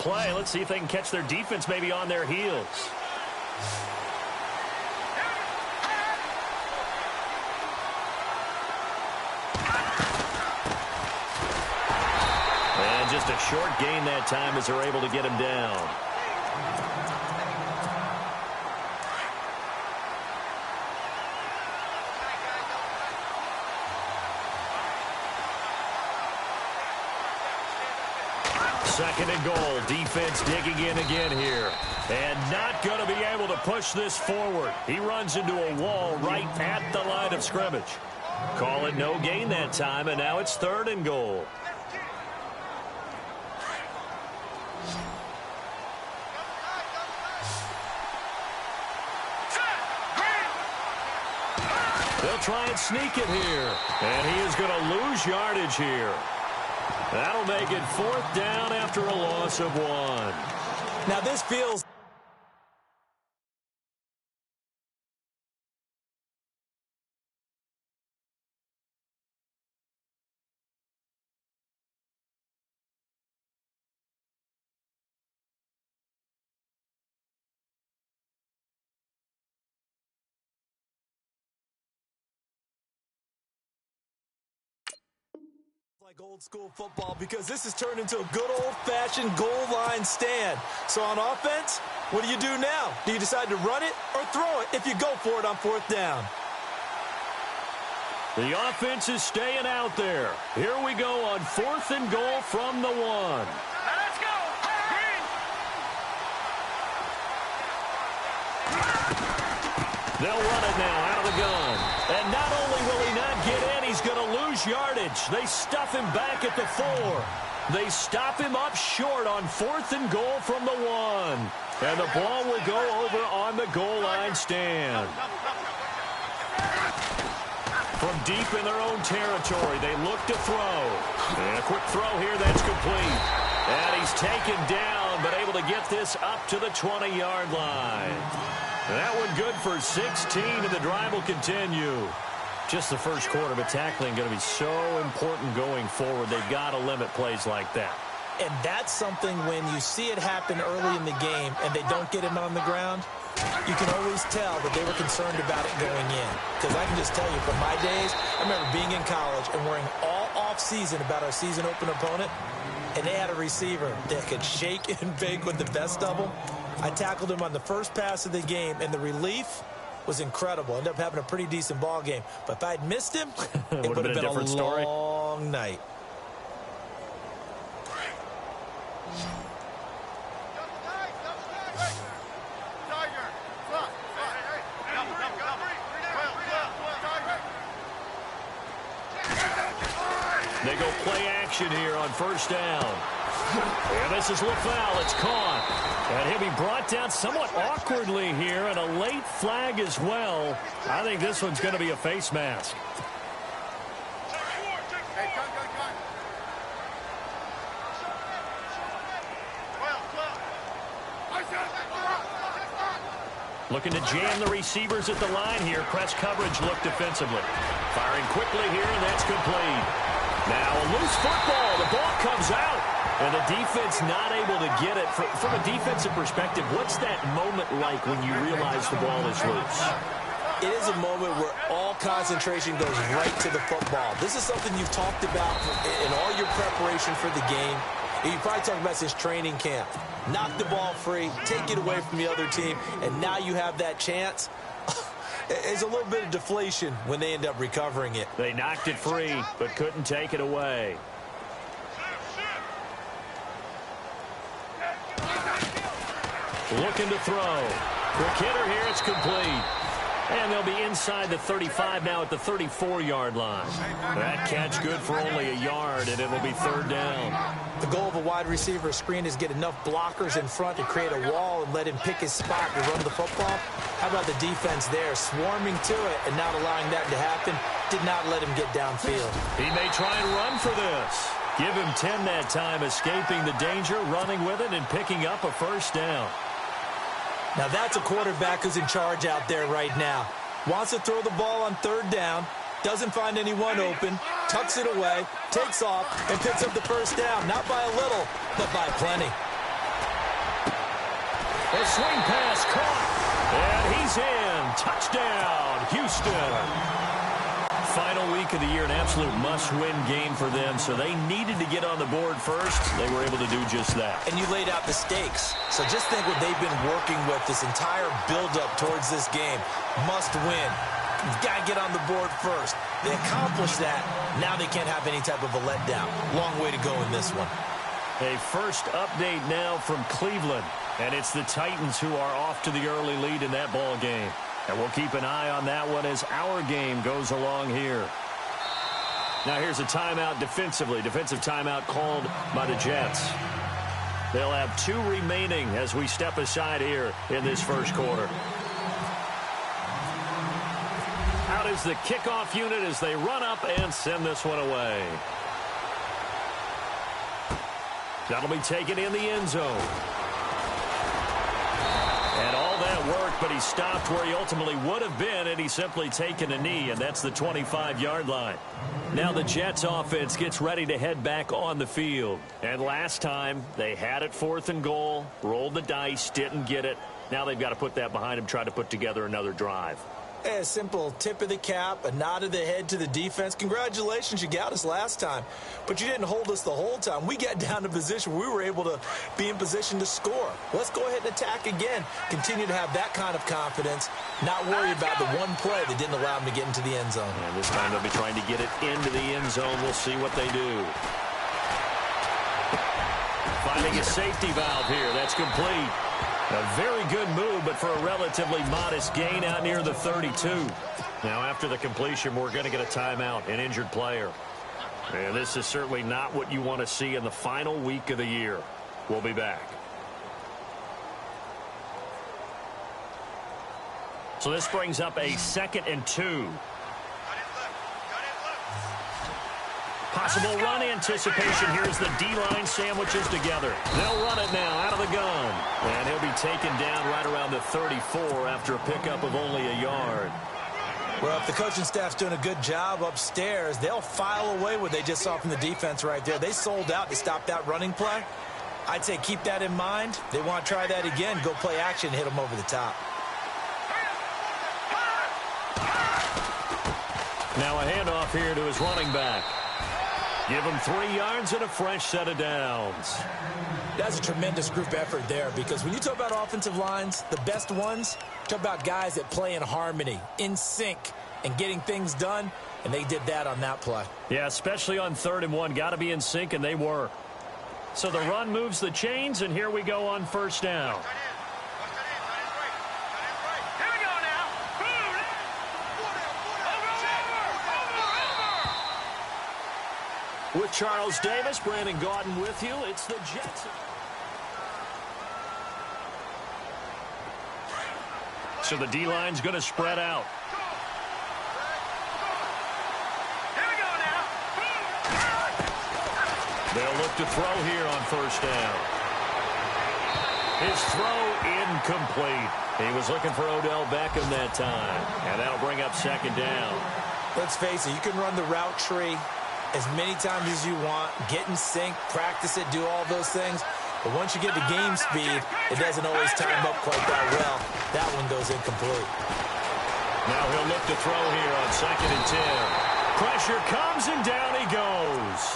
play. Let's see if they can catch their defense maybe on their heels. And just a short gain that time as they're able to get him down. Second and goal. Defense digging in again here. And not going to be able to push this forward. He runs into a wall right at the line of scrimmage. Call it no gain that time, and now it's third and goal. They'll try and sneak it here. And he is going to lose yardage here. That'll make it fourth down after a loss of 1. Now this feels... like old school football, because this has turned into a good old-fashioned goal line stand. So on offense, what do you do now? Do you decide to run it or throw it if you go for it on fourth down? The offense is staying out there. Here we go on fourth and goal from the 1. Let's go! Green! They'll run it now out of the gun. And not only will he not get in, he's going to lose yardage. They stuff him back at the 4. They stop him up short on fourth and goal from the 1. And the ball will go over on the goal line stand. From deep in their own territory, they look to throw. And a quick throw here that's complete. And he's taken down, but able to get this up to the 20-yard line. That one good for 16, and the drive will continue. Just the first quarter, but tackling going to be so important going forward. They've got to limit plays like that. And that's something when you see it happen early in the game and they don't get him on the ground, you can always tell that they were concerned about it going in. Because I can just tell you, from my days, I remember being in college and worrying all off-season about our season opener opponent, and they had a receiver that could shake and bake with the best of them. I tackled him on the first pass of the game, and the relief was incredible. Ended up having a pretty decent ball game. But if I'd missed him, it would have been a long night. They go play action here on first down. And this is LaFell. It's caught. And he'll be brought down somewhat awkwardly here, and a late flag as well. I think this one's going to be a face mask. Looking to jam the receivers at the line here. Press coverage look defensively. Firing quickly here, and that's complete. Now a loose football. The ball comes out. And the defense not able to get it. From a defensive perspective, what's that moment like when you realize the ball is loose? It is a moment where all concentration goes right to the football. This is something you've talked about in all your preparation for the game. You probably talked about since training camp. Knock the ball free, take it away from the other team, and now you have that chance. It's a little bit of deflation when they end up recovering it. They knocked it free, but couldn't take it away. Looking to throw. Quick hitter here, it's complete. And they'll be inside the 35 now at the 34-yard line. That catch good for only a yard, and it'll be third down. The goal of a wide receiver screen is get enough blockers in front to create a wall and let him pick his spot to run the football. How about the defense there, swarming to it and not allowing that to happen? Did not let him get downfield. He may try and run for this. Give him 10 that time, escaping the danger, running with it, and picking up a first down. Now that's a quarterback who's in charge out there right now. Wants to throw the ball on third down, doesn't find anyone open, tucks it away, takes off, and picks up the first down. Not by a little, but by plenty. The swing pass caught. And he's in. Touchdown, Houston. Final week of the year, an absolute must-win game for them, so they needed to get on the board first. They were able to do just that. And you laid out the stakes. So just think what they've been working with this entire build-up towards this game. Must win. You've got to get on the board first. They accomplished that. Now they can't have any type of a letdown. Long way to go in this one. A first update now from Cleveland, and it's the Titans who are off to the early lead in that ball game. And we'll keep an eye on that one as our game goes along here. Now here's a timeout defensively. Defensive timeout called by the Jets. They'll have 2 remaining as we step aside here in this first quarter. Out is the kickoff unit as they run up and send this one away. That'll be taken in the end zone. And all that work, but he stopped where he ultimately would have been, and he's simply taken a knee, and that's the 25-yard line. Now the Jets offense gets ready to head back on the field. And last time, they had it 4th and goal, rolled the dice, didn't get it. Now they've got to put that behind them, try to put together another drive. A simple tip of the cap, a nod of the head to the defense. Congratulations, you got us last time. But you didn't hold us the whole time. We got down to position. We were able to be in position to score. Let's go ahead and attack again. Continue to have that kind of confidence. Not worry about the one play that didn't allow them to get into the end zone. And this time they'll be trying to get it into the end zone. We'll see what they do. Finding a safety valve here. That's complete. A very good move, but for a relatively modest gain out near the 32. Now, after the completion, we're going to get a timeout, an injured player. And this is certainly not what you want to see in the final week of the year. We'll be back. So this brings up a 2nd and 2. Possible run anticipation. Here's the D-line sandwiches together. They'll run it now out of the gun. And he'll be taken down right around the 34 after a pickup of only a yard. Well, if the coaching staff's doing a good job upstairs, they'll file away what they just saw from the defense right there. They sold out to stop that running play. I'd say keep that in mind. They want to try that again. Go play action, hit them over the top. Now a handoff here to his running back. Give him 3 yards and a fresh set of downs. That's a tremendous group effort there, because when you talk about offensive lines, the best ones, talk about guys that play in harmony, in sync, and getting things done, and they did that on that play. Yeah, especially on 3rd and 1. Got to be in sync, and they were. So the run moves the chains, and here we go on 1st down. With Charles Davis, Brandon Gaudin with you. It's the Jets. So the D-line's going to spread out. Here we go now. They'll look to throw here on 1st down. His throw incomplete. He was looking for Odell Beckham that time. And that'll bring up 2nd down. Let's face it, you can run the route tree as many times as you want, get in sync, practice it, do all those things. But once you get to game speed, it doesn't always time up quite that well. That one goes incomplete. Now he'll look to throw here on 2nd and 10. Pressure comes and down he goes.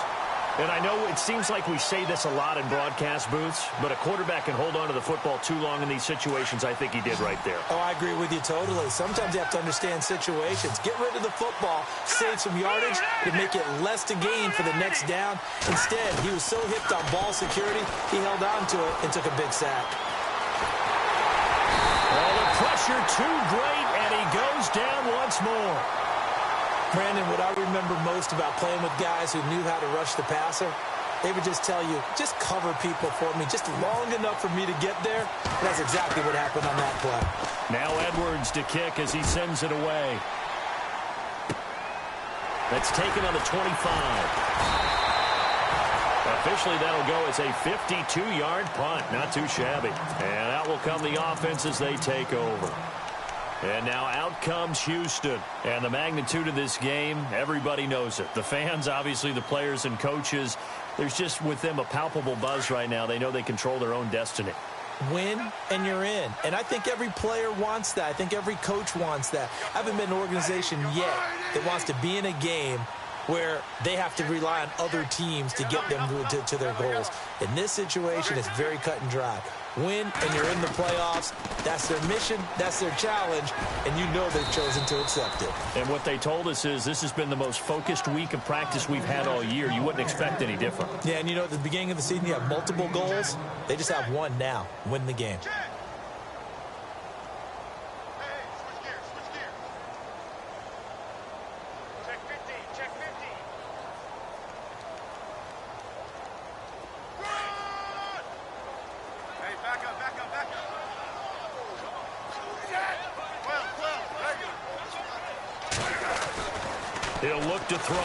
And I know it seems like we say this a lot in broadcast booths, but a quarterback can hold on to the football too long in these situations. I think he did right there. Oh, I agree with you totally. Sometimes you have to understand situations. Get rid of the football, save some yardage, and make it less to gain for the next down. Instead, he was so hipped on ball security, he held on to it and took a big sack. Oh, the pressure too great, and he goes down once more. Brandon, what I remember most about playing with guys who knew how to rush the passer, they would just tell you, just cover people for me, just long enough for me to get there. That's exactly what happened on that play. Now Edwards to kick as he sends it away. That's taken on the 25. Officially, that'll go as a 52-yard punt. Not too shabby. And out will come the offense as they take over. And now out comes Houston. And the magnitude of this game, everybody knows it. The fans, obviously the players and coaches, there's just with them a palpable buzz right now. They know they control their own destiny. win, and you're in. And I think every player wants that. I think every coach wants that. I haven't been an organization yet that wants to be in a game where they have to rely on other teams to get them to their goals. In this situation, it's very cut and dry. Win, and you're in the playoffs. That's their mission. That's their challenge. And you know they've chosen to accept it. And what they told us is this has been the most focused week of practice we've had all year. You wouldn't expect any different. Yeah, and you know, at the beginning of the season, you have multiple goals. They just have one now. Win the game. He'll look to throw.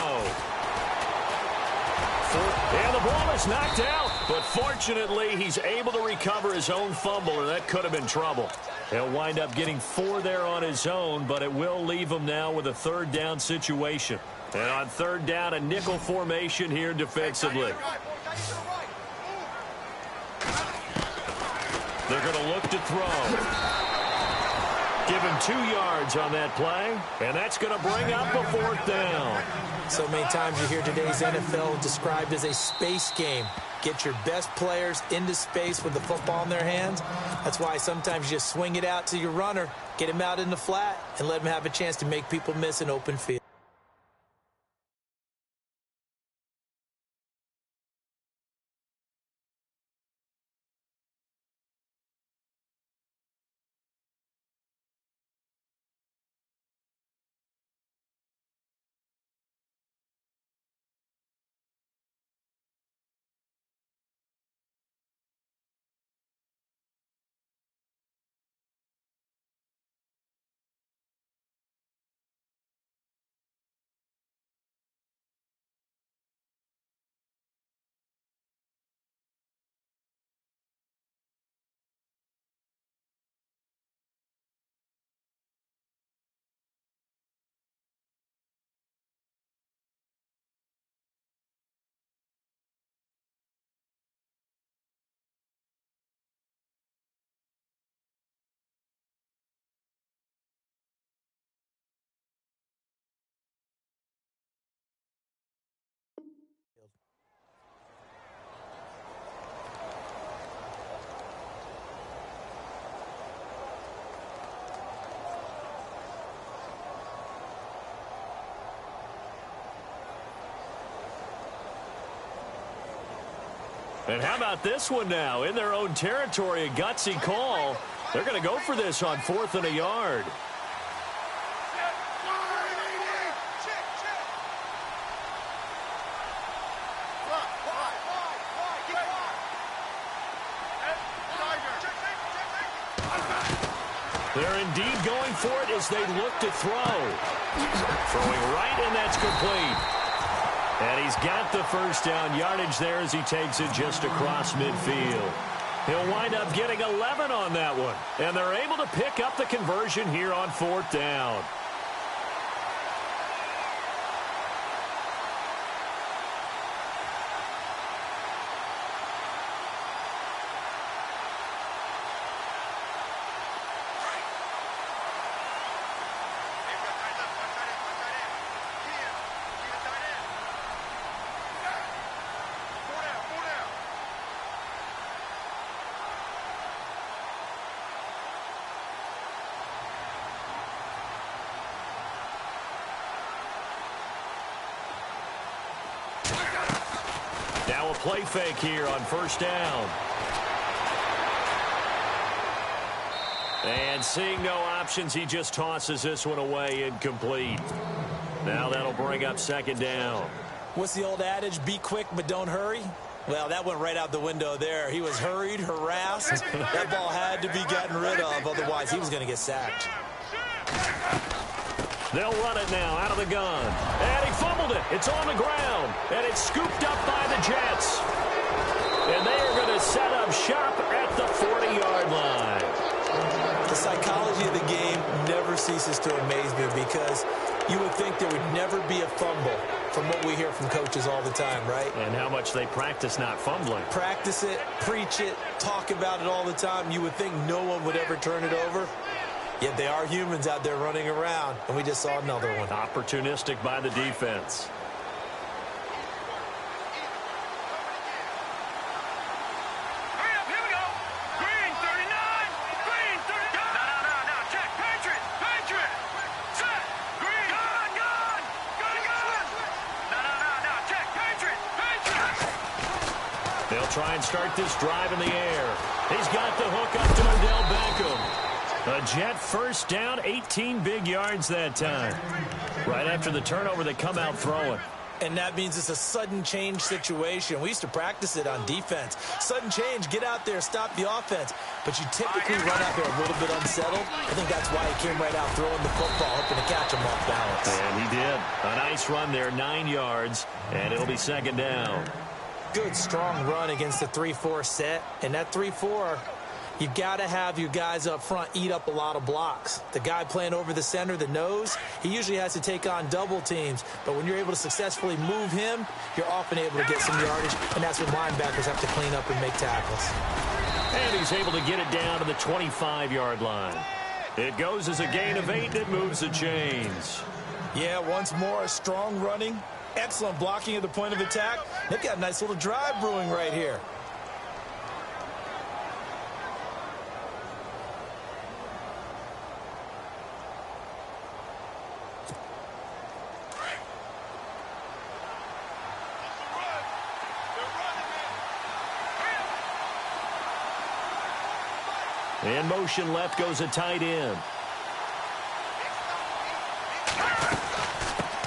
And the ball is knocked out. But fortunately, he's able to recover his own fumble, or that could have been trouble. He'll wind up getting 4 there on his own, but it will leave him now with a third down situation. And on third down, a nickel formation here defensively. They're going to look to throw. Give him 2 yards on that play, and that's going to bring up a 4th down. So many times you hear today's NFL described as a space game. Get your best players into space with the football in their hands. That's why sometimes you just swing it out to your runner, get him out in the flat, and let him have a chance to make people miss an open field. And how about this one now? In their own territory, a gutsy call. They're going to go for this on 4th and a yard. They're indeed going for it as they look to throw. Throwing right, and that's complete. And he's got the first down yardage there as he takes it just across midfield. He'll wind up getting 11 on that one. And they're able to pick up the conversion here on 4th down. Now a play fake here on 1st down. And seeing no options, he just tosses this one away incomplete. Now that'll bring up 2nd down. What's the old adage? Be quick, but don't hurry. Well, that went right out the window there. He was hurried, harassed. That ball had to be gotten rid of, otherwise he was going to get sacked. They'll run it now out of the gun. And he fumbled it. It's on the ground. And it's scooped up by the Jets. And they are going to set up shop at the 40-yard line. The psychology of the game never ceases to amaze me because You would think there would never be a fumble from what we hear from coaches all the time, right? And how much they practice not fumbling. Practice it, preach it, talk about it all the time. You would think no one would ever turn it over. Yet they are humans out there running around, and we just saw another one. Opportunistic by the defense. Hurry up, here we go. Green 39. Green 39. No. Check. Patriot. Set. Green. Gun. No. Check. Patriot. They'll try and start this drive in the air. He's got the hook up to Odell Beckham. A Jet first down, 18 big yards that time. Right after the turnover, they come out throwing. And that means it's a sudden change situation. We used to practice it on defense. Sudden change, get out there, stop the offense. But you typically run out there a little bit unsettled. I think that's why he came right out throwing the football, hoping to catch him off balance. And he did. A nice run there, 9 yards, and it'll be second down. Good, strong run against the 3-4 set. And that 3-4... you've got to have your guys up front eat up a lot of blocks. The guy playing over the center, the nose, he usually has to take on double teams. But when you're able to successfully move him, you're often able to get some yardage, and that's when linebackers have to clean up and make tackles. And he's able to get it down to the 25-yard line. It goes as a gain of 8, and it moves the chains. Yeah, once more, strong running, excellent blocking at the point of attack. They've got a nice little drive brewing right here. In motion left goes a tight end.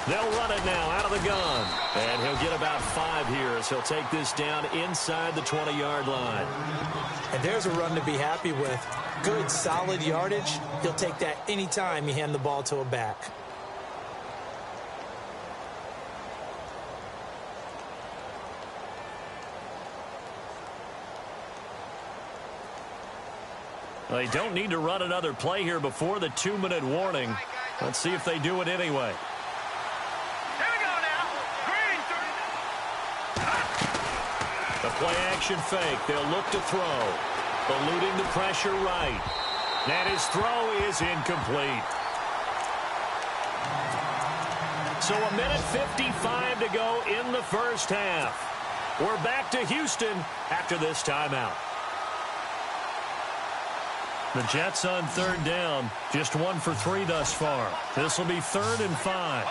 They'll run it now out of the gun. And he'll get about 5 here as he'll take this down inside the 20-yard line. And there's a run to be happy with. Good, solid yardage. He'll take that anytime you hand the ball to a back. They don't need to run another play here before the 2-minute warning. Let's see if they do it anyway. Here we go now. Green 30. The play action fake. They'll look to throw. Eluding the pressure right. And his throw is incomplete. So 1:55 to go in the first half. We're back to Houston after this timeout. The Jets on third down, just 1 for 3 thus far. This will be 3rd and 5.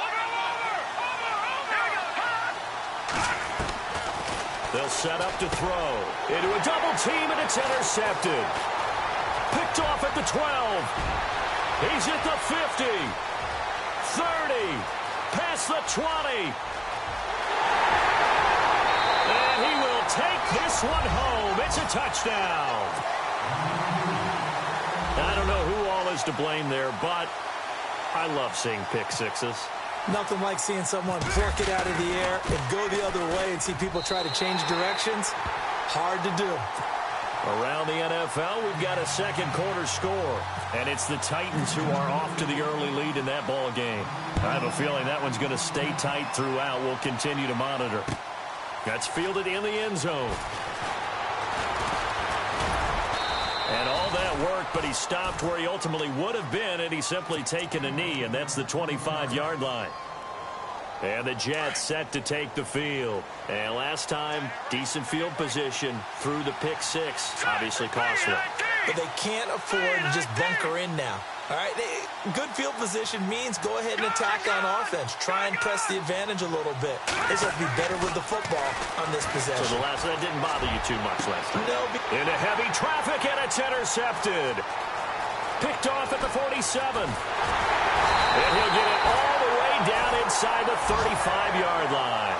They'll set up to throw. Into a double team, and it's intercepted. Picked off at the 12. He's at the 50. 30. Past the 20. And he will take this one home. It's a touchdown. I don't know who all is to blame there, but I love seeing pick sixes. Nothing like seeing someone pluck it out of the air and go the other way and see people try to change directions. Hard to do. Around the NFL, we've got a second quarter score, and it's the Titans who are off to the early lead in that ball game. I have a feeling that one's going to stay tight throughout. We'll continue to monitor. That's fielded in the end zone. And all that work, but he stopped where he ultimately would have been, and he's simply taken a knee, and that's the 25-yard line. And the Jets set to take the field. And last time, decent field position through the pick six. Obviously costly. But they can't afford to just bunker in now. All right, good field position means go ahead and attack on offense. Try and press the advantage a little bit. They just have to be better with the football on this possession. So that didn't bother you too much last time. No. Into heavy traffic, and it's intercepted. Picked off at the 47. And he'll get it all the way down inside the 35-yard line.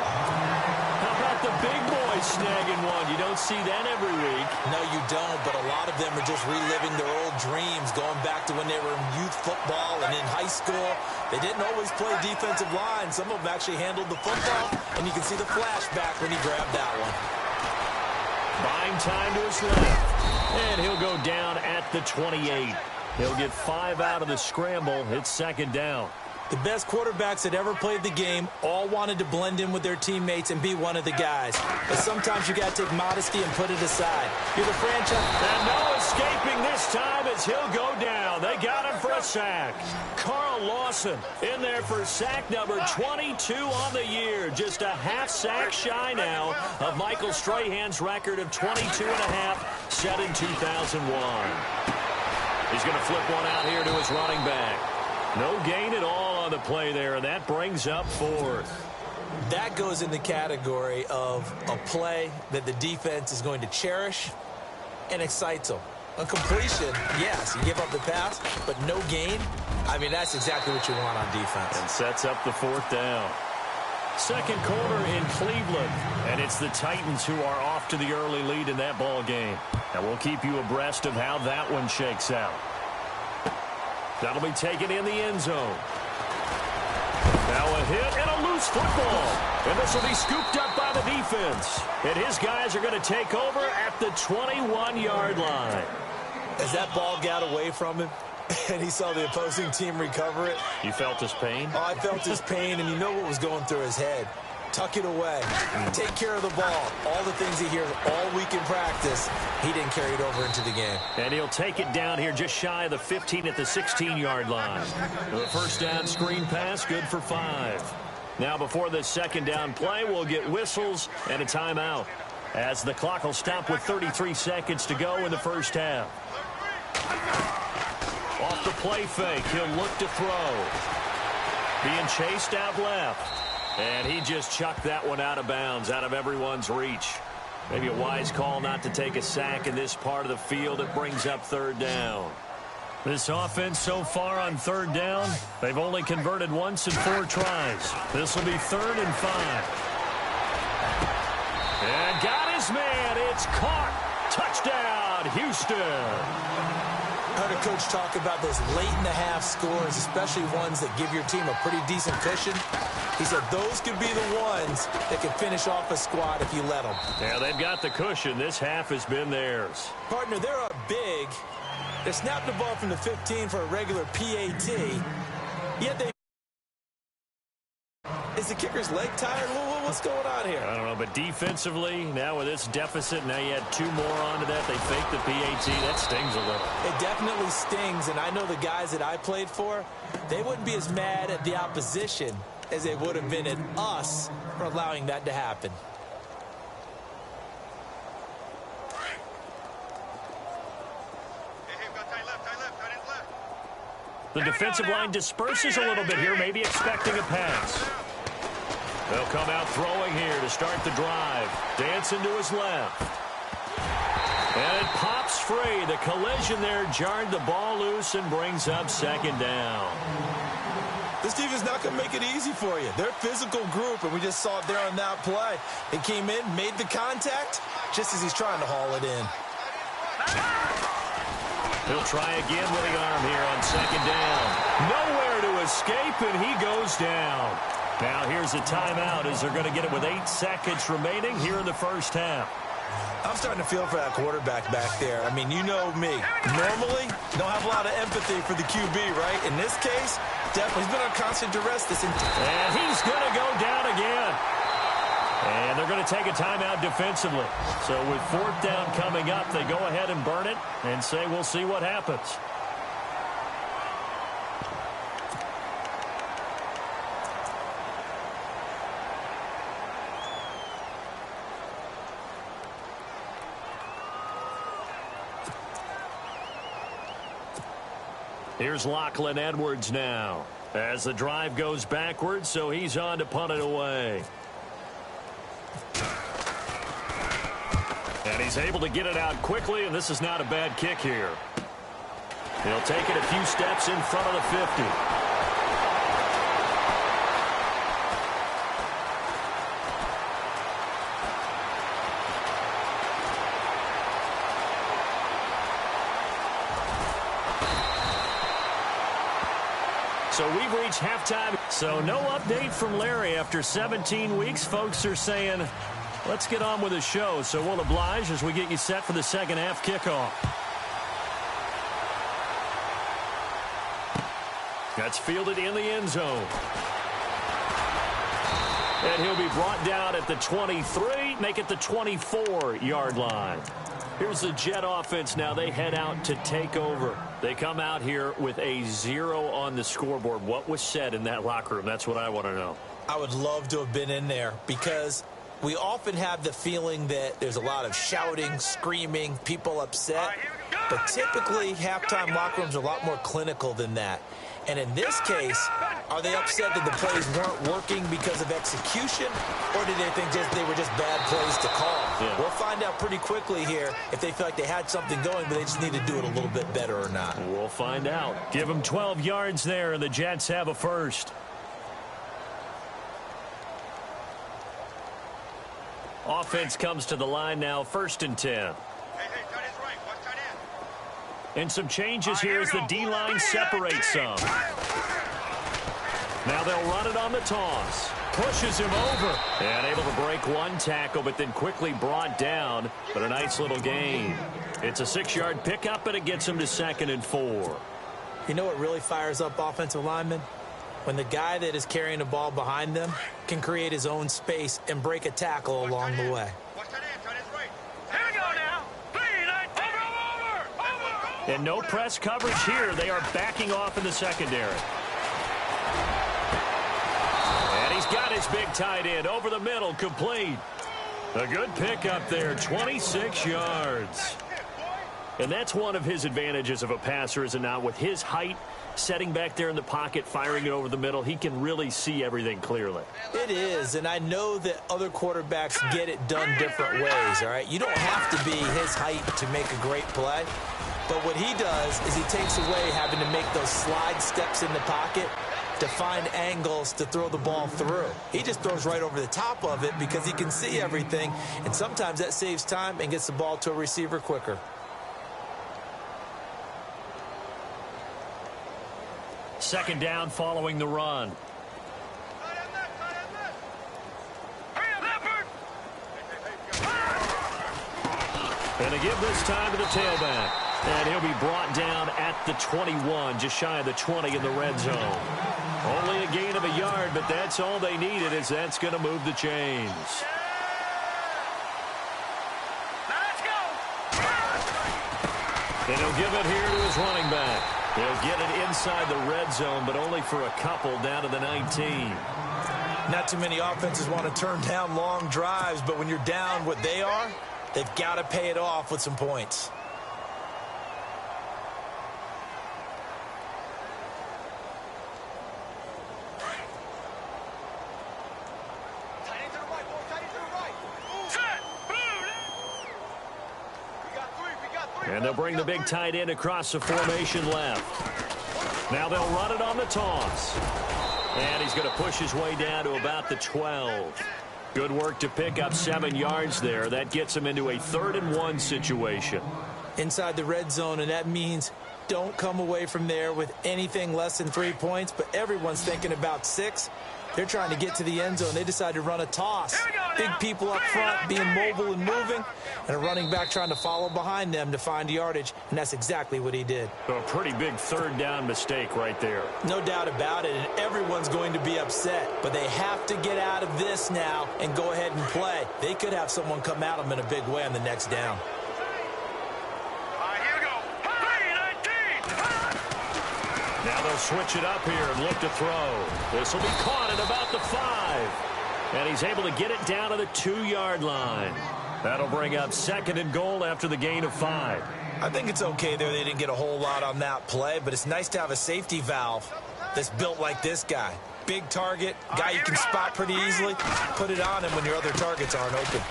How about the big boys snagging one? You don't see that every week. No, you don't, but a lot of them are just reliving their old dreams, going back to when they were in youth football and in high school. They didn't always play defensive line. Some of them actually handled the football, and you can see the flashback when he grabbed that one. Buying time to his left. And he'll go down at the 28. He'll get 5 out of the scramble. It's second down. The best quarterbacks that ever played the game all wanted to blend in with their teammates and be one of the guys. But sometimes you got to take modesty and put it aside. You're the franchise. And no escaping this time as he'll go down. They got him for a sack. Carl Lawson in there for sack number 22 on the year. Just a half sack shy now of Michael Strahan's record of 22 and a half set in 2001. He's going to flip one out here to his running back. No gain at all on the play there, and that brings up fourth. That goes in the category of a play that the defense is going to cherish and excites them. A completion, yes, you give up the pass, but no gain. I mean, that's exactly what you want on defense. And sets up the fourth down. Second quarter in Cleveland, and it's the Titans who are off to the early lead in that ball game. And we'll keep you abreast of how that one shakes out. That'll be taken in the end zone. Now a hit and a loose football. And this will be scooped up by the defense. And his guys are going to take over at the 21-yard line. As that ball got away from him and he saw the opposing team recover it. You felt his pain? Oh, I felt his pain, and you know what was going through his head. Tuck it away. Take care of the ball. All the things he hears all week in practice, he didn't carry it over into the game. And he'll take it down here just shy of the 15 at the 16-yard line. The first down screen pass, good for 5. Now before this second down play, we'll get whistles and a timeout, as the clock will stop with 33 seconds to go in the first half. Off the play fake, he'll look to throw. Being chased out left. And he just chucked that one out of bounds, out of everyone's reach. Maybe a wise call not to take a sack in this part of the field. It brings up third down. This offense so far on third down, they've only converted once in 4 tries. This will be 3rd and 5. And got his man. It's caught. Touchdown, Houston. I heard a coach talk about those late-in-the-half scores, especially ones that give your team a pretty decent cushion. He said those could be the ones that can finish off a squad if you let them. Yeah, they've got the cushion. This half has been theirs. Partner, they're up big. They snapped the ball from the 15 for a regular PAT, yet they... Is the kicker's leg tired? What's going on here? I don't know, but defensively, now with this deficit, now you add 2 more onto that. They fake the PAT. That stings a little. It definitely stings, and I know the guys that I played for, they wouldn't be as mad at the opposition as they would have been at us for allowing that to happen. The defensive line disperses a little bit here, maybe expecting a pass. They'll come out throwing here to start the drive. Dancing to his left. And it pops free. The collision there jarred the ball loose and brings up second down. This team is not going to make it easy for you. They're a physical group, and we just saw it there on that play. They came in, made the contact, just as he's trying to haul it in. He'll try again with the arm here on second down. Nowhere to escape, and he goes down. Now here's a timeout as they're going to get it with 8 seconds remaining here in the first half. I'm starting to feel for that quarterback back there. I mean, you know me. Normally, don't have a lot of empathy for the QB, right? In this case, definitely, he's been on constant duress this entire... And he's going to go down again. And they're going to take a timeout defensively. So with 4th down coming up, they go ahead and burn it and say we'll see what happens. Here's Lachlan Edwards now as the drive goes backwards, so he's on to punt it away. And he's able to get it out quickly, and this is not a bad kick here. He'll take it a few steps in front of the 50. So we've reached halftime. So no update from Larry after 17 weeks. Folks are saying, let's get on with the show. So we'll oblige as we get you set for the second half kickoff. That's fielded in the end zone. And he'll be brought down at the 23, make it the 24-yard line. Here's the Jet offense now. They head out to take over. They come out here with a 0 on the scoreboard. What was said in that locker room? That's what I want to know. I would love to have been in there because we often have the feeling that there's a lot of shouting, screaming, people upset. But typically, halftime locker rooms are a lot more clinical than that. And in this case, are they upset that the plays weren't working because of execution, or did they think they were just bad plays to call? Yeah. We'll find out pretty quickly here if they feel like they had something going, but they just need to do it a little bit better or not. We'll find out. Give them 12 yards there, and the Jets have a first. Offense comes to the line now, 1st and 10. And some changes here as the D-line separates some. Now they'll run it on the toss. Pushes him over. And able to break one tackle, but then quickly brought down. But a nice little gain. It's a 6-yard pickup, and it gets him to 2nd and 4. You know what really fires up offensive linemen? When the guy that is carrying the ball behind them can create his own space and break a tackle along the way. And no press coverage here. They are backing off in the secondary. And he's got his big tight end over the middle, complete. A good pickup there, 26 yards. And that's one of his advantages of a passer, is it not? With his height, setting back there in the pocket, firing it over the middle, he can really see everything clearly. It is, and I know that other quarterbacks get it done different ways, all right? You don't have to be his height to make a great play. But what he does is he takes away having to make those slide steps in the pocket to find angles to throw the ball through. He just throws right over the top of it because he can see everything, and sometimes that saves time and gets the ball to a receiver quicker. Second down following the run. And they give this time to the tailback. And he'll be brought down at the 21, just shy of the 20 in the red zone. Only a gain of a yard, but that's all they needed, as that's going to move the chains. Let's go. And he'll give it here to his running back. He'll get it inside the red zone, but only for a couple, down to the 19. Not too many offenses want to turn down long drives, but when you're down what they are, they've got to pay it off with some points. And they'll bring the big tight end across the formation left. Now they'll run it on the toss. And he's going to push his way down to about the 12. Good work to pick up 7 yards there. That gets him into a 3rd and 1 situation. Inside the red zone, and that means don't come away from there with anything less than 3 points, but everyone's thinking about 6. They're trying to get to the end zone. They decide to run a toss. Big people up front being mobile and moving, and a running back trying to follow behind them to find yardage, and that's exactly what he did. A pretty big 3rd down mistake right there. No doubt about it, and everyone's going to be upset, but they have to get out of this now and go ahead and play. They could have someone come at them in a big way on the next down. Now they'll switch it up here and look to throw. This will be caught at about the 5. And he's able to get it down to the 2-yard line. That'll bring up 2nd and goal after the gain of 5. I think it's okay there. They didn't get a whole lot on that play, but it's nice to have a safety valve that's built like this guy. Big target, guy you can spot pretty easily. Put it on him when your other targets aren't open.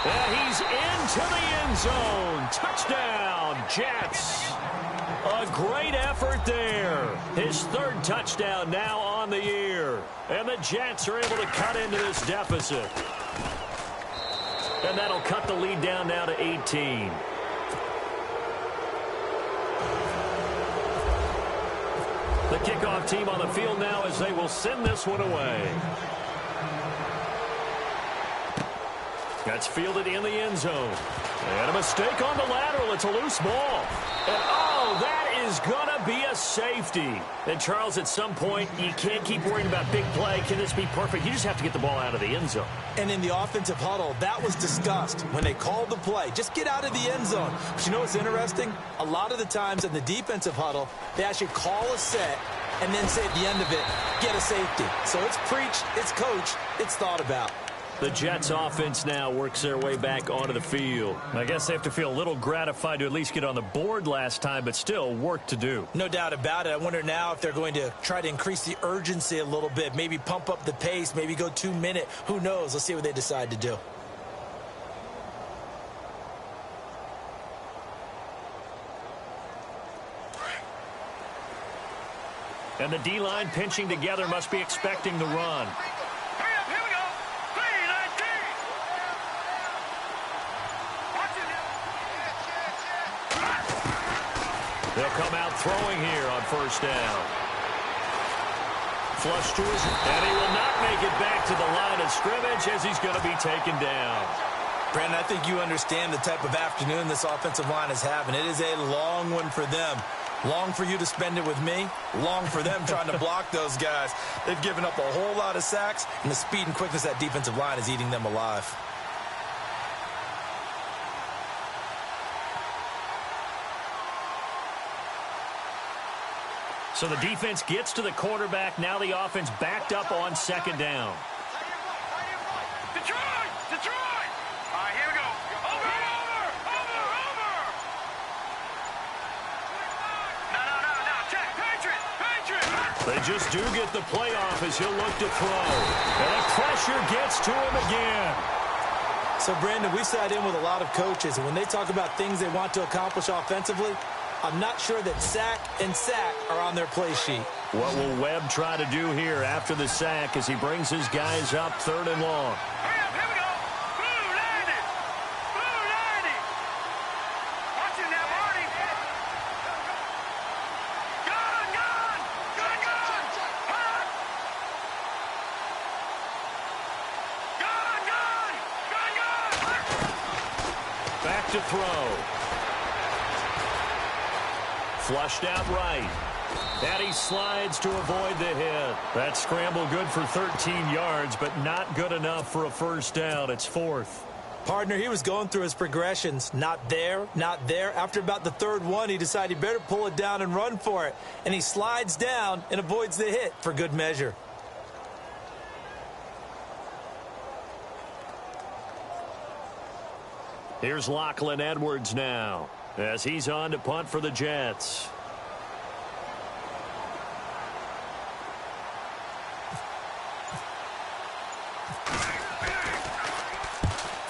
And he's into the end zone. Touchdown, Jets. A great effort there. His 3rd touchdown now on the year. And the Jets are able to cut into this deficit. And that'll cut the lead down now to 18. The kickoff team on the field now as they will send this one away. That's fielded in the end zone. And a mistake on the lateral. It's a loose ball. And, oh, that is going to be a safety. And, Charles, at some point, you can't keep worrying about big play. Can this be perfect? You just have to get the ball out of the end zone. And in the offensive huddle, that was discussed when they called the play. Just get out of the end zone. But you know what's interesting? A lot of the times in the defensive huddle, they actually call a set and then say at the end of it, get a safety. So it's preached, it's coached, it's thought about. The Jets offense now works their way back onto the field. I guess they have to feel a little gratified to at least get on the board last time, but still work to do. No doubt about it. I wonder now if they're going to try to increase the urgency a little bit, maybe pump up the pace, maybe go 2 minute. Who knows? Let's see what they decide to do. And the D-line pinching together must be expecting the run. They'll come out throwing here on first down. Flush to his, and he will not make it back to the line of scrimmage as he's going to be taken down. Brandon, I think you understand the type of afternoon this offensive line is having. It is a long one for them. Long for you to spend it with me. Long for them trying to block those guys. They've given up a whole lot of sacks, and the speed and quickness of that defensive line is eating them alive. So the defense gets to the quarterback. Now the offense backed up on second down. Detroit! Detroit! All right, here we go. Over! No. Check. Patriot! They just do get the playoff as he'll look to throw. And the pressure gets to him again. So, Brandon, we sat in with a lot of coaches, and when they talk about things they want to accomplish offensively, I'm not sure that sack and sack are on their play sheet. What will Webb try to do here after the sack as he brings his guys up 3rd and long? Hurry up, here we go. Blue 90. Blue 90. Watch it now, Marty. Gun. Hot. Gun. Back to throw. Flushed out right. And he slides to avoid the hit. That scramble good for 13 yards, but not good enough for a first down. It's 4th. Partner, he was going through his progressions. Not there, not there. After about the 3rd one, he decided he better pull it down and run for it. And he slides down and avoids the hit for good measure. Here's Lachlan Edwards now, as he's on to punt for the Jets.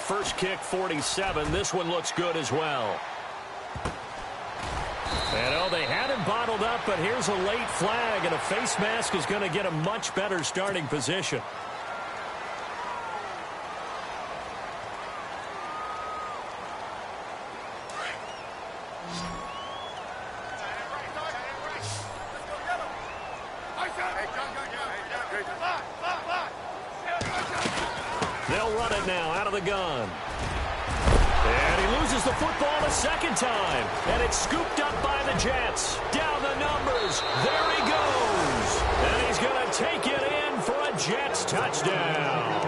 First kick, 47. This one looks good as well. And, oh, they had him bottled up, but here's a late flag, and a face mask is going to get a much better starting position. They'll run it now out of the gun. And he loses the football a second time. And it's scooped up by the Jets. Down the numbers. There he goes. And he's going to take it in for a Jets touchdown.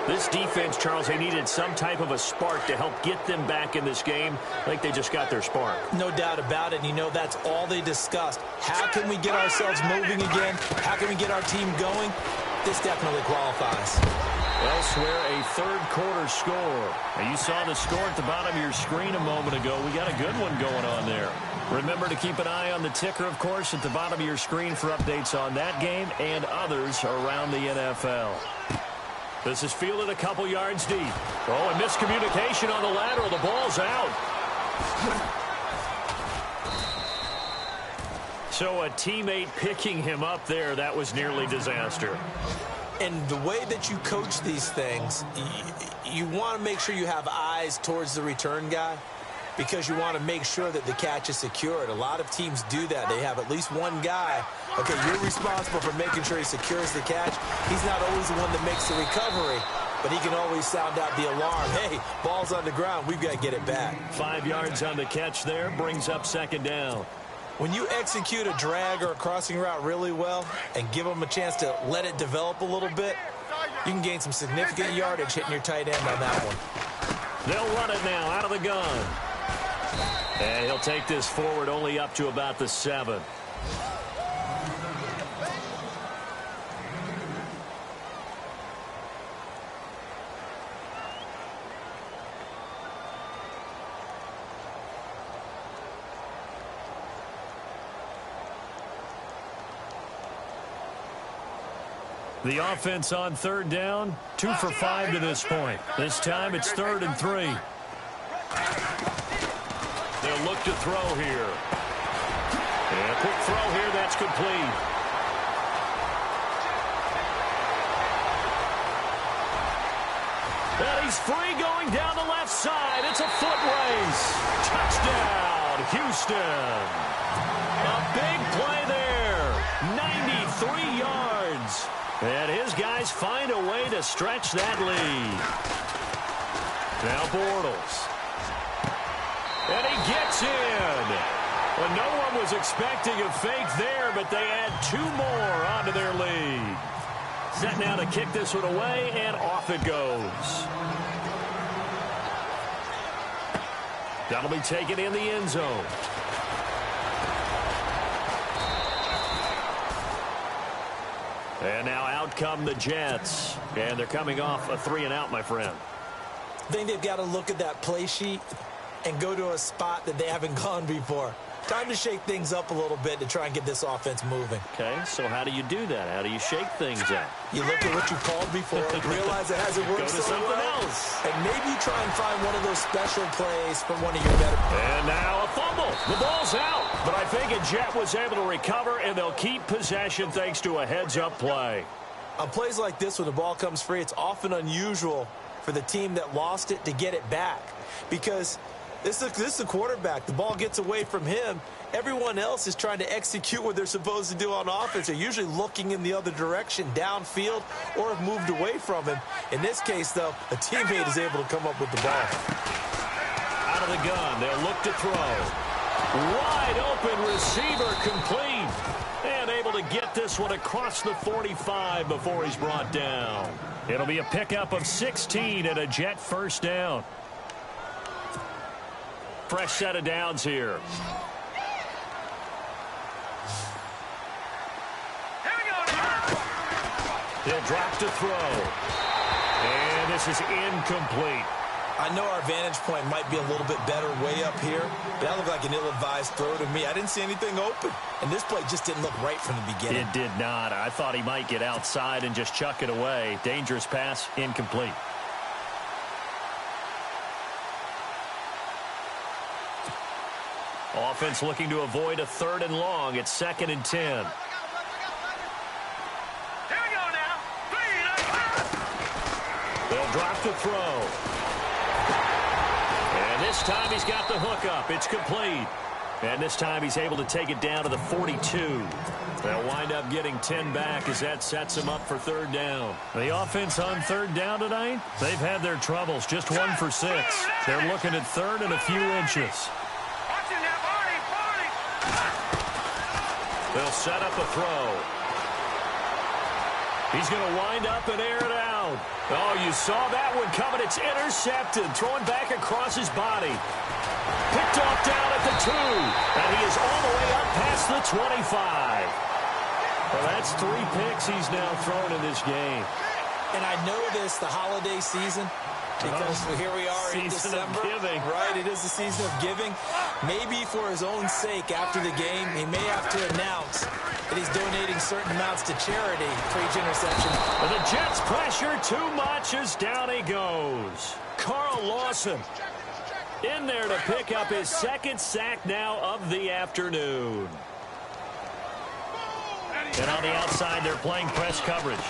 This defense, Charles, they needed some type of a spark to help get them back in this game. I think they just got their spark. No doubt about it. And you know, that's all they discussed. How can we get ourselves moving again? How can we get our team going? This definitely qualifies. Elsewhere, a 3rd quarter score. Now, you saw the score at the bottom of your screen a moment ago. We got a good one going on there. Remember to keep an eye on the ticker, of course, at the bottom of your screen for updates on that game and others around the NFL. This is fielded a couple yards deep. Oh, and miscommunication on the lateral. The ball's out. So a teammate picking him up there, that was nearly disaster. And the way that you coach these things, you want to make sure you have eyes towards the return guy because you want to make sure that the catch is secured. A lot of teams do that. They have at least one guy. Okay, you're responsible for making sure he secures the catch. He's not always the one that makes the recovery, but he can always sound out the alarm. Hey, ball's on the ground. We've got to get it back. 5 yards on the catch there, brings up second down. When you execute a drag or a crossing route really well and give them a chance to let it develop a little bit, you can gain some significant yardage hitting your tight end on that one. They'll run it now out of the gun. And he'll take this forward only up to about the 7. The offense on third down, 2 for 5 to this point. This time it's 3rd and 3. They'll look to throw here. And a quick throw here, that's complete. And he's free going down the left side. It's a foot race. Touchdown, Houston. A big play there. 93 yards. And his guys find a way to stretch that lead. Now Bortles. And he gets in. Well, no one was expecting a fake there, but they add 2 more onto their lead. Set now to kick this one away, and off it goes. That'll be taken in the end zone. And now out come the Jets. And they're coming off a 3-and-out, my friend. I think they've got to look at that play sheet and go to a spot that they haven't gone before. Time to shake things up a little bit to try and get this offense moving. Okay, so how do you do that? How do you shake things up? You look at what you called before, realize it hasn't worked Go to so something well, else. and maybe try and find one of those special plays from one of your better. And now a fumble. The ball's out. But I think a Jet was able to recover, and they'll keep possession thanks to a heads-up play. On plays like this, when the ball comes free, it's often unusual for the team that lost it to get it back. Because this is the quarterback. The ball gets away from him. Everyone else is trying to execute what they're supposed to do on offense. They're usually looking in the other direction, downfield, or have moved away from him. In this case, though, a teammate is able to come up with the ball. Out of the gun, they'll look to throw. Wide open receiver complete. And able to get this one across the 45 before he's brought down. It'll be a pickup of 16 and a Jet first down. Fresh set of downs here. He'll drop to throw. And this is incomplete. I know our vantage point might be a little bit better way up here, but that looked like an ill-advised throw to me. I didn't see anything open, and this play just didn't look right from the beginning. It did not. I thought he might get outside and just chuck it away. Dangerous pass, incomplete. Offense looking to avoid a 3rd and long. It's 2nd and 10. They'll drop to throw. And this time he's got the hook up. It's complete. And this time he's able to take it down to the 42. They'll wind up getting 10 back as that sets him up for 3rd down. The offense on 3rd down tonight, they've had their troubles. Just 1 for 6. They're looking at 3rd and a few inches. They'll set up a throw. He's going to wind up and air it out. Oh, you saw that one coming. It's intercepted. Throwing back across his body. Picked off down at the 2. And he is all the way up past the 25. Well, that's 3 picks he's now thrown in this game. And I know this, the holiday season, because here we are in December. Season of giving. Right, it is the season of giving. Maybe for his own sake after the game, he may have to announce that he's donating certain amounts to charity for each interception. But the Jets pressure too much as down he goes. Carl Lawson in there to pick up his 2nd sack now of the afternoon. And on the outside, they're playing press coverage.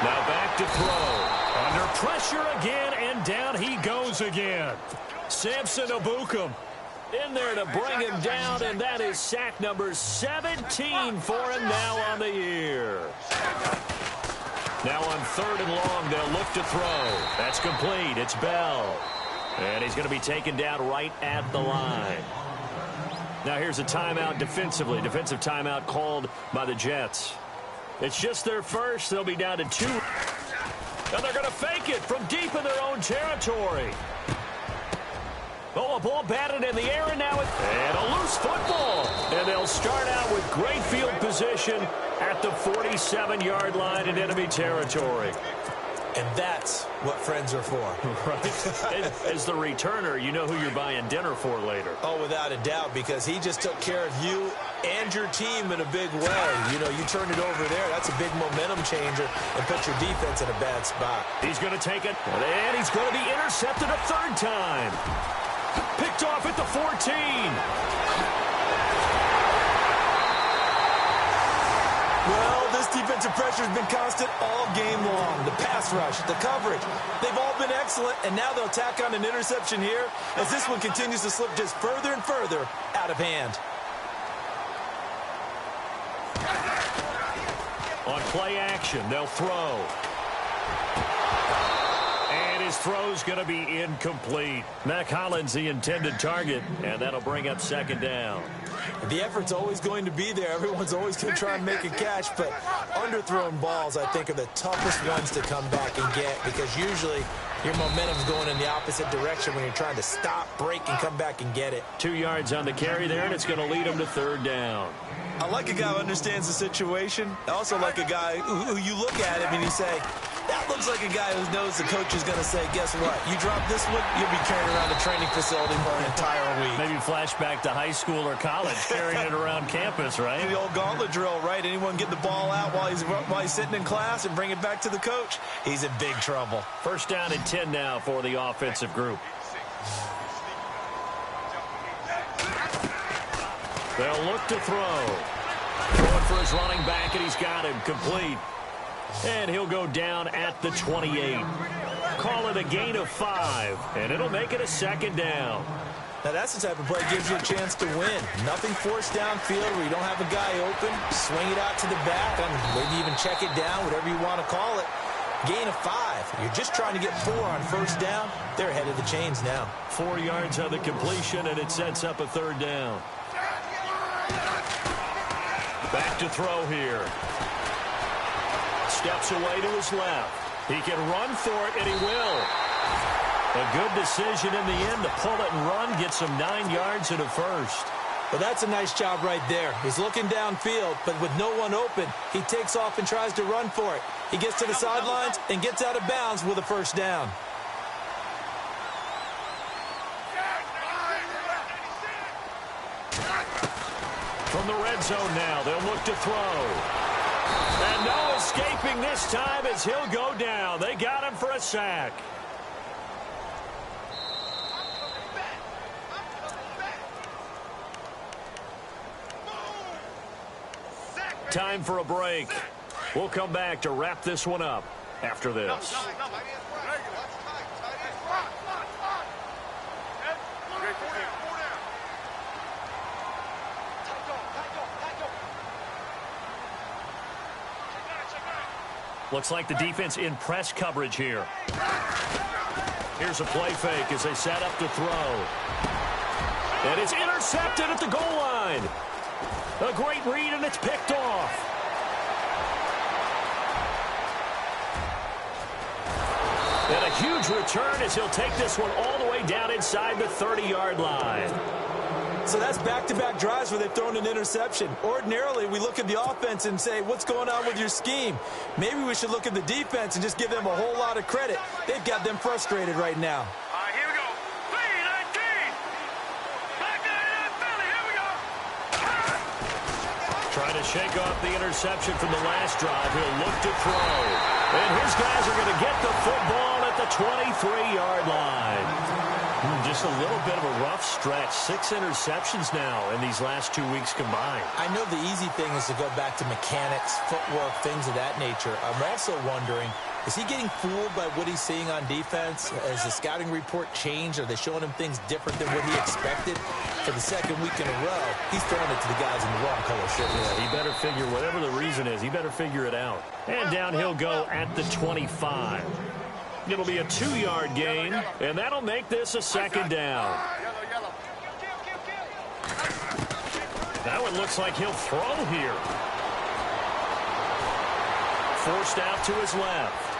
Now back to throw. Under pressure again, and down he goes again. Samson Abukum in there to bring him down, and that is sack number 17 for him now on the year. Now on 3rd and long, they'll look to throw. That's complete. It's Bell. And he's going to be taken down right at the line. Now here's a timeout defensively. Defensive timeout called by the Jets. It's just their first. They'll be down to 2. And they're going to fake it from deep in their own territory. Oh, a ball batted in the air, and now and a loose football. And they'll start out with great field position at the 47-yard line in enemy territory. And that's what friends are for. Right. As the returner, you know who you're buying dinner for later. Oh, without a doubt, because he just took care of you and your team in a big way. You know, you turned it over there. That's a big momentum changer and put your defense in a bad spot. He's going to take it, and he's going to be intercepted a 3rd time. Picked off at the 14. Well, this defensive pressure has been constant all game long. The pass rush, the coverage, they've all been excellent, and now they'll tack on an interception here as this one continues to slip just further and further out of hand. On play action, they'll throw. And his throw's going to be incomplete. Mac Hollins, the intended target, and that'll bring up 2nd down. The effort's always going to be there. Everyone's always going to try and make a catch, but underthrown balls, I think, are the toughest ones to come back and get because usually your momentum's going in the opposite direction when you're trying to stop, break, and come back and get it. 2 yards on the carry there, and it's going to lead him to 3rd down. I like a guy who understands the situation. I also like a guy who you look at him and you say, that looks like a guy who knows the coach is going to say, guess what? You drop this one, you'll be carrying around the training facility for an entire week. Maybe flashback to high school or college, carrying it around campus, right? The old gauntlet drill, right? Anyone get the ball out while he's sitting in class and bring it back to the coach? He's in big trouble. 1st down and 10 now for the offensive group. They'll look to throw. Going for his running back, and he's got him complete. And he'll go down at the 28. Call it a gain of 5, and it'll make it a 2nd down. Now, that's the type of play that gives you a chance to win. Nothing forced downfield where you don't have a guy open. Swing it out to the back, maybe even check it down, whatever you want to call it. Gain of 5. You're just trying to get 4 on 1st down. They're ahead of the chains now. 4 yards on the completion, and it sets up a 3rd down. Back to throw here. Steps away to his left. He can run for it, and he will. A good decision in the end to pull it and run, get some 9 yards and a 1st. Well, that's a nice job right there. He's looking downfield, but with no one open, he takes off and tries to run for it. He gets to the sidelines and gets out of bounds with a 1st down. From the red zone now, they'll look to throw. And no escaping this time as he'll go down. They got him for a sack. Time for a break. We'll come back to wrap this one up after this. Looks like the defense in press coverage here. Here's a play fake as they set up to throw. And it's intercepted at the goal line. A great read, and it's picked off. And a huge return as he'll take this one all the way down inside the 30-yard line. So that's back-to-back drives where they've thrown an interception. Ordinarily, we look at the offense and say, what's going on with your scheme? Maybe we should look at the defense and just give them a whole lot of credit. They've got them frustrated right now. All right, here we go. 3-19. Back to the Philly. Here we go. Trying to shake off the interception from the last drive. He'll look to throw. And his guys are going to get the football at the 23-yard line. Just a little bit of a rough stretch. 6 interceptions now in these last 2 weeks combined. I know the easy thing is to go back to mechanics, footwork, things of that nature. I'm also wondering, Is he getting fooled by what he's seeing on defense? Has the scouting report changed? Are they showing him things different than what he expected? For the second week in a row, he's throwing it to the guys in the wrong color shirts. Yeah, he better figure, whatever the reason is, he better figure it out. And down he'll go at the 25. It'll be a 2-yard gain, and that'll make this a second down. That one looks like he'll throw here. Forced out to his left.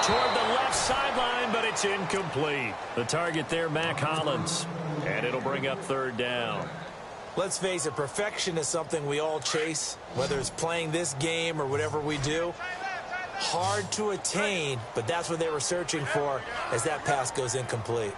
Toward the left sideline, but it's incomplete. The target there, Mac Hollins. And it'll bring up third down. Let's face it, perfection is something we all chase, whether it's playing this game or whatever we do. Hard to attain, but that's what they were searching for as that pass goes incomplete.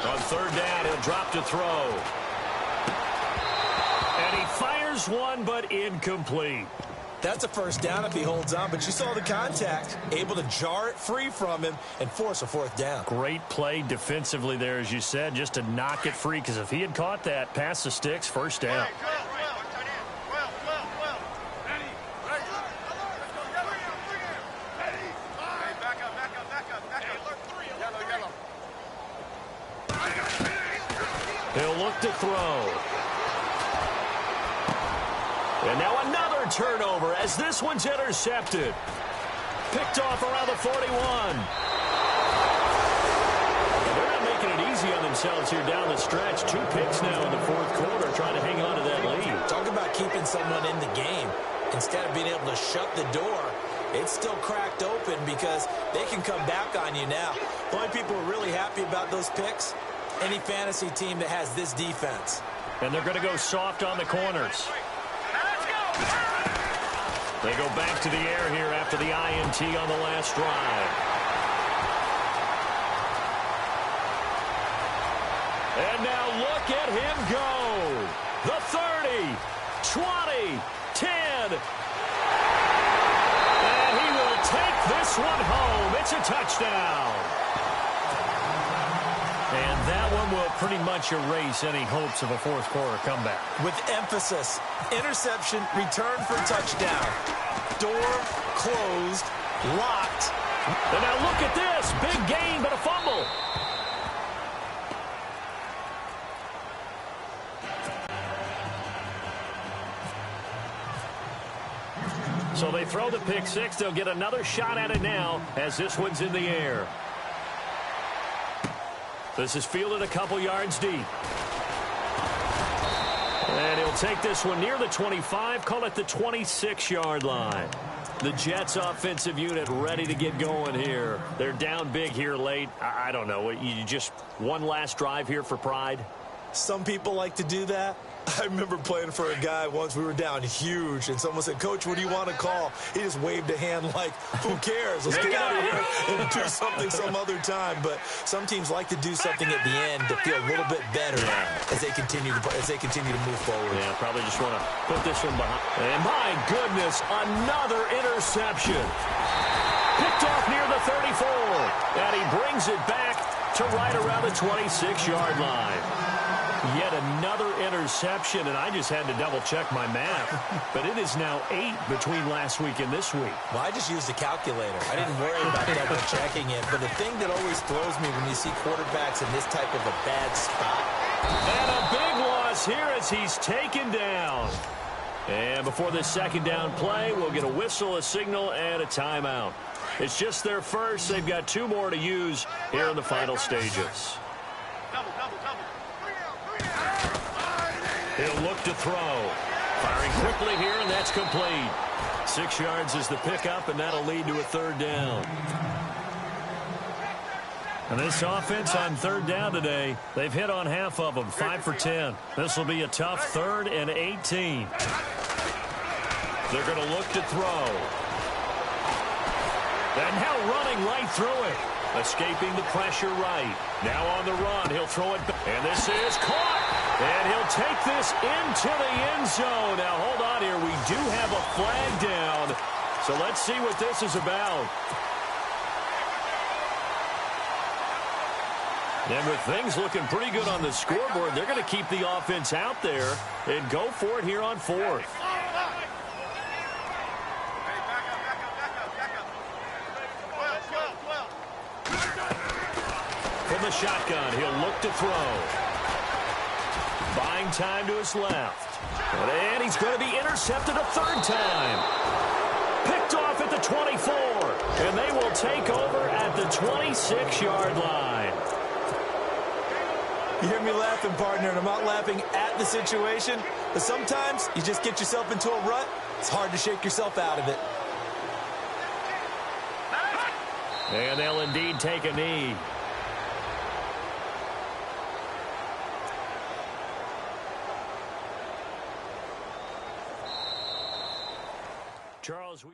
On third down, he'll drop to throw. And he fires one, but incomplete. That's a first down if he holds on, but you saw the contact. Able to jar it free from him and force a fourth down. Great play defensively there, as you said, just to knock it free, because if he had caught that, past the sticks, first down. He'll look to throw. And now another turnover as this one's intercepted. Picked off around the 41. They're not making it easy on themselves here down the stretch. 2 picks now in the fourth quarter trying to hang on to that lead. Talk about keeping someone in the game. Instead of being able to shut the door, it's still cracked open because they can come back on you now. The only people who are really happy about those picks, any fantasy team that has this defense. And they're going to go soft on the corners. They go back to the air here after the INT on the last drive. And now look at him go. The 30, 20, 10. And he will take this one home. It's a touchdown. And that one will pretty much erase any hopes of a fourth quarter comeback. With emphasis, interception, return for touchdown. Door closed, locked. And now look at this. Big gain, but a fumble. So they throw the pick six. They'll get another shot at it now as this one's in the air. This is fielded a couple yards deep. And he'll take this one near the 25, call it the 26-yard line. The Jets offensive unit ready to get going here. They're down big here late. I don't know. You just one last drive here for pride? Some people like to do that. I remember playing for a guy once. We were down huge, and someone said, "Coach, what do you want to call?" He just waved a hand like, "Who cares? Let's get out of here and do something some other time." But some teams like to do something at the end to feel a little bit better as they continue to move forward. Yeah, probably just want to put this one behind. And my goodness, another interception. Picked off near the 34, and he brings it back to right around the 26-yard line. Yet another interception, and I just had to double-check my math. But it is now 8 between last week and this week. Well, I just used a calculator. I didn't worry about double-checking it. But the thing that always throws me when you see quarterbacks in this type of a bad spot. And a big loss here as he's taken down. And before this second down play, we'll get a whistle, a signal, and a timeout. It's just their first. They've got 2 more to use here in the final stages. He'll look to throw. Firing quickly here, and that's complete. 6 yards is the pickup, and that'll lead to a third down. And this offense on third down today, they've hit on half of them, 5 for 10. This will be a tough 3rd and 18. They're going to look to throw. And now running right through it. Escaping the pressure right. Now on the run, he'll throw it back. And this is caught. And he'll take this into the end zone. Now, hold on here. We do have a flag down. So let's see what this is about. And with things looking pretty good on the scoreboard, they're going to keep the offense out there and go for it here on fourth. From the shotgun, he'll look to throw. Buying time to his left. And he's going to be intercepted a third time. Picked off at the 24. And they will take over at the 26-yard line. You hear me laughing, partner, and I'm not laughing at the situation, but sometimes you just get yourself into a rut. It's hard to shake yourself out of it. And they'll indeed take a knee. Charles,